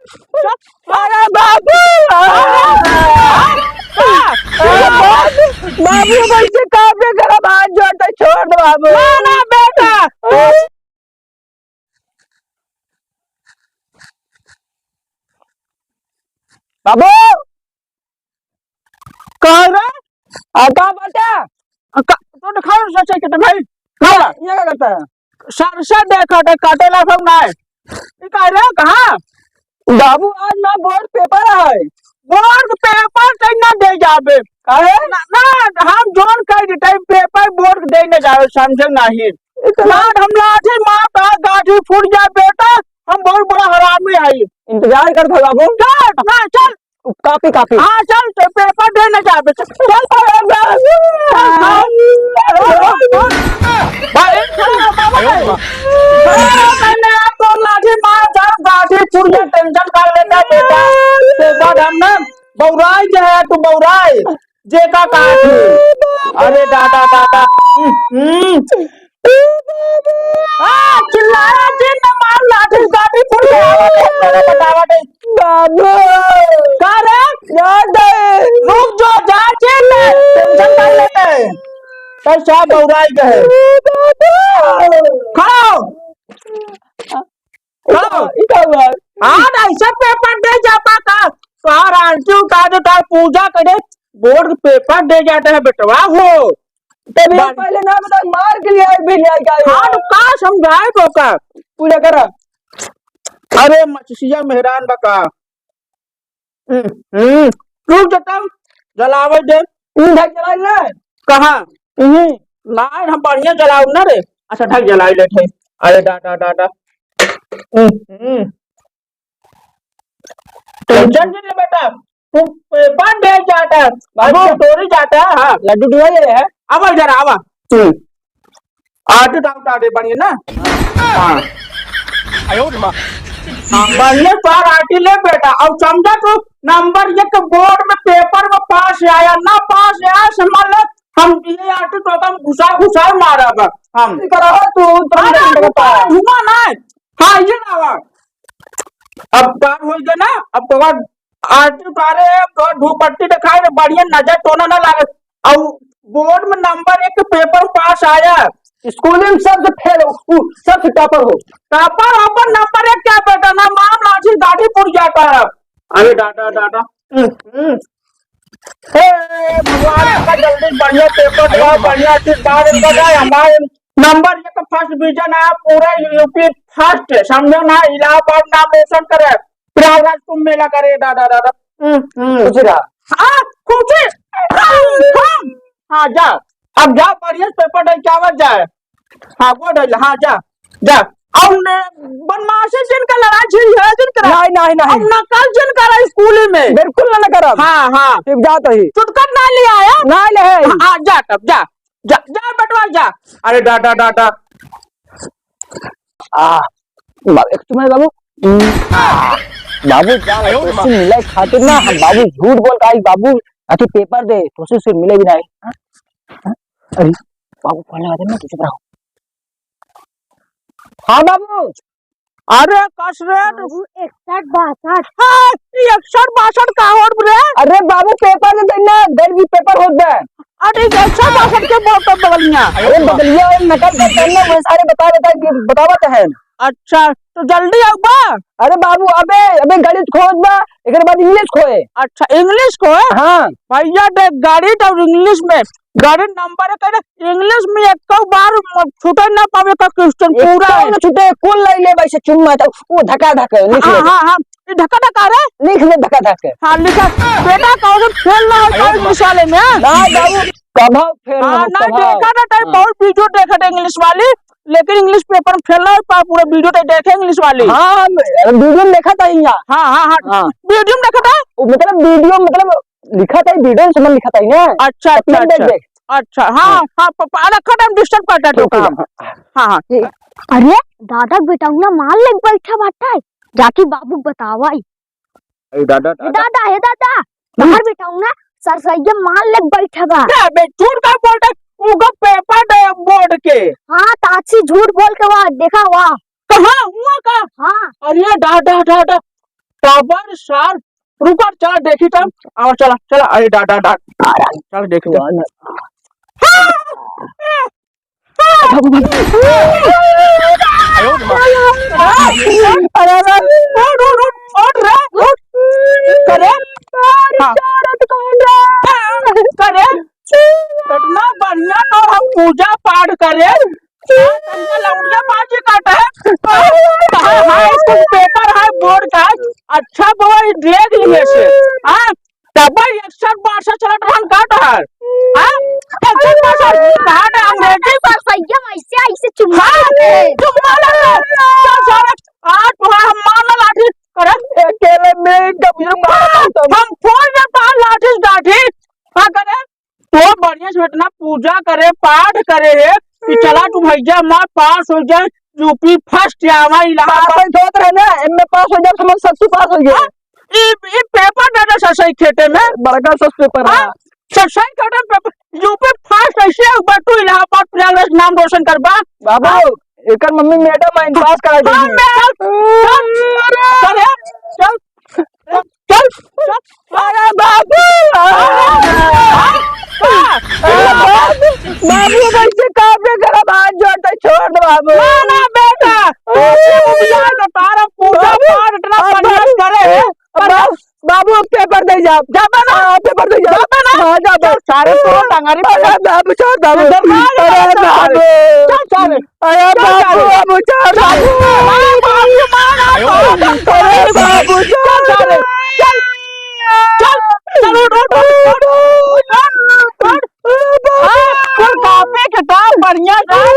अरे बाबू बाबू वैसे काम पे करा हाथ जोड़ता छोड़ दो बाबू ना बेटा बाबू कह रहे आता बेटा तो दिखाओ सच्चे के भाई ये क्या करता है सरसा देखा काटे ला सब ना ये कह रहे कहाँ बाबू आज ना बोर्ड पेपर है बोर्ड पेपर तैना दे जाबे काहे ना हम जोन कह देते पेपर बोर्ड देने जावे समझे नहीं लाड हम लाठी मार गाठी फूट जाए बेटा हम बहुत बड़ा हरामी है इंतजार कर था बाबू चल ना चल काफी काफी हाँ चल तो पेपर देने जाबे मैंने आपको लाठी मार जा गाठी फूट जाए टेंशन कर लेता बेटा पेपर हम ना बौराई जो है तू बौराई जे का काठी अरे दादा दादा चिल्लाया जिन न मार लाठी गाठी फूट गया बतावा दे बाबू का रे याद है रुक जो जा चिल टेंशन कर लेते कल साहब बौराई गए खड़ा हो खड़ा हो क्या हुआ हाँ ऐसा पेपर दे जाता का तार आंटी उतार दे तार पूजा करे बोर्ड पेपर दे जाते हैं बेटवा हो तभी पहले ना बता मार के लिए भी ले क्या हाँ तो का समझाए तो का पूजा करा अरे मछसिया मेहरान बका रुक जता जलावे दे ढक जला ले कहाँ ना हम बढ़िया जलाऊ ना रे अच्छा ढक जलाई लेते अरे डाटा डाटा टेंशन नहीं ले बेटा तू पेपर दे जाता है बाबू स्टोरी जाता है हाँ लड्डू डुआ ले है आवा जरा आवा आटे डाउट आटे बढ़िया ना हाँ बढ़िया सार आटी ले बेटा और समझा तू नंबर एक बोर्ड में पेपर में पास आया ना पास आया समझ ले हम ये आटे तो हम घुसा मारा बा हम करा तू घुमा ना हाँ ये ना आवा अब पार हो गया ना अब तो आटे उतारे तो धूपट्टी दिखाई बढ़िया नजर टोना ना लागे और बोर्ड में नंबर एक पेपर पास आया स्कूल में सबसे फेल हो सबसे टॉपर हो टॉपर अपन नंबर एक क्या बेटा ना माम लाठी गाड़ी पुर जाता है अरे डाटा डाटा हे भगवान का जल्दी बढ़िया पेपर दो बढ़िया चीज बाद में बताए हमारे नंबर एक फर्स्ट डिवीजन है पूरा यूपी फर्स्ट समझो ना इलाहाबाद नाम करे प्रयागराज कुंभ मेला करे दादा दादा कुछ रहा हाँ कुछ हाँ जा अब जा बढ़िया पेपर दे चावल जाए हाँ वो डल हाँ जा जा और बदमाशी जिनका लड़ाई छिड़ी है जिनका नहीं अब नकल जिनका रहा स्कूल में बिल्कुल ना करा हाँ हाँ ठीक जाता ही चुटकर ना लिया आया ना ले हाँ जा तब जा जा जा बेटवा जा अरे डाटा डाटा एक तुम्हारे बाबू बाबू क्या तो मिला खातिर ना हम बाबू झूठ बोलता है बाबू अति पेपर दे तो से मिले भी नहीं अरे बाबू पढ़ने वाले ना चुप रहो हाँ बाबू अरे कसरत 61-62 हाँ 61-62 का और रे अरे बाबू पेपर दे देना देर भी पेपर होता है अरे 61-62 के बहुत बदलियां अरे बदलिया नकल करते हैं वो सारे बतावत है अच्छा तो जल्दी आओ बा अरे बाबू अबे गणित खोज बा एक बाद इंग्लिश खोए अच्छा इंग्लिश को है हाँ भैया देख गाड़ी तो इंग्लिश में गाड़ी नंबर है इंग्लिश में एक बार छूटे ना पावे का क्वेश्चन पूरा है छूटे कुल ले ले वैसे चुम्मा था वो धक्का धक्का लिख ले हाँ हाँ ये धक्का धक्का रे लिख ले धक्का धक्का हाँ लिखा बेटा कौन फेल ना हो इंग्लिश वाले में ना बाबू कभाव फेल हाँ ना देखा ना टाइम बहुत वीडियो देखा था इंग्लिश वाली लेकिन इंग्लिश पेपर में फेल ना हो पूरा वीडियो तो देखे इंग्लिश वाली हाँ वीडियो में देखा था यहाँ हाँ वीडियो में देखा था मतलब वीडियो मतलब लिखा था वीडियो समझ लिखा था ना अच्छा अच्छा अच्छा हाँ हाँ पापा रखा टाइम डिस्टर्ब करता है तो काम हाँ हाँ अरे दादा बेटाऊना माल लेके बैठा बाटा है जाके बाबू बतावाई दादा दादा है दादा बाहर बेटाऊना सरसैया माल लेके बैठा बा झूठ का बोलता उगा पेपर दे बोर्ड के हाँ ताची झूठ बोल के वहाँ देखा वहाँ कहाँ हुआ का हाँ अरे दादा दादा टॉपर सार रुका चला देखी तब और चला चला अरे डाटा डाट चल देखी इतना बढ़िया तो हम पूजा पाठ करे लौंडिया बाजी काटे कुछ पेपर है बोर्ड का अच्छा बाबा ले दिए से हाँ तब 61 चलत रहन काट है हाँ 61 अंग्रेजी पर संयम ऐसे ऐसे चुम्मा चुम्मा लगा आज हम मान लाठी करे अकेले में हम फोन में पाल लाठी डाठी हाँ करे तो बढ़िया से इतना पूजा करे पाठ करे है कि चला तू भैया माँ पास हो जाए यूपी फर्स्ट आवा इलाहाबाद सोच रहे ना एमए पास हो जाए समझ सत्तू पास हो गया ये पेपर देना सही खेते में बड़का सस पेपर है सही खेते पेपर यूपी फर्स्ट ऐसे बटू इलाहाबाद प्रयागराज नाम रोशन करबा बाबू एकर मम्मी मैडम इन पास करा दी चल चल अरे बाबू बाबू कैसे काम में करा हाथ जोड़ता छोड़ दो बाबू ना बेटा तारा पूजा पाठ इतना बढ़िया करे बाबू पेपर दे जा पेपर दे जा हां जा सारे तो टंगारी बाबू छोड़ बाबू अरे बाबू छोड़ बाबू छोड़ काफी किताब बढ़िया चल